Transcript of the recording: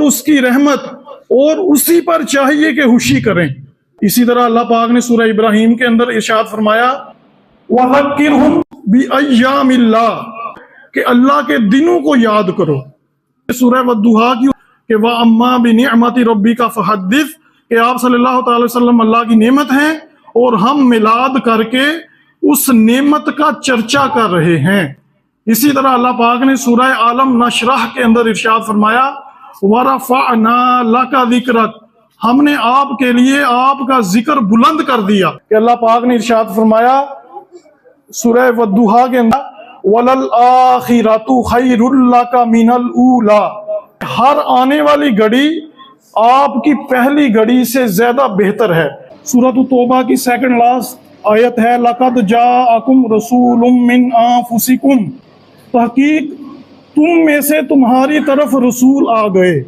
اس کی رحمت اور اسی پر چاہیے کہ خوشی کریں۔ اسی طرح اللہ پاک نے سورہ ابراہیم کے اندر ارشاد فرمایا وَذَكِّرْهُمْ بِأَيَّامِ اللَّهِ کہ اللہ کے دنوں کو یاد کرو۔ سورہ والضحیٰ کی کہ وَأَمَّا بِنِعْمَةِ رَبِّكَ فَحَدِّثْ کہ آپ صلی اللہ تعالی وسلم اللہ کی نعمت ہیں اور ہم میلاد کر کے اس نعمت کا چرچا کر رہے ہیں۔ اسی طرح اللہ پاک نے سورہ عالم نشرح کے اندر ارشاد فرمایا وَرَفَعْنَا لَكَ ذِكْرَكَ ہم نے آپ کے لیے آپ کا ذکر بلند کر دیا۔ کہ اللہ پاک نے ارشاد فرمایا سورہ والضحیٰ کے اندر وَلَلْآخِرَةُ خَيْرٌ لَكَ مِنَ الْأُولَىٰ ہر آنے والی گھڑی آپ کی پہلی گھڑی سے زیادہ بہتر ہے۔ سورۃ التوبہ کی سیکنڈ لاسٹ آیت ہے لَقَدْ جَاءَكُمْ رَسُولٌ مِّنْ أَنفُسِكُمْ تحقیق تم میں سے تمہاری طرف رسول آ گئے۔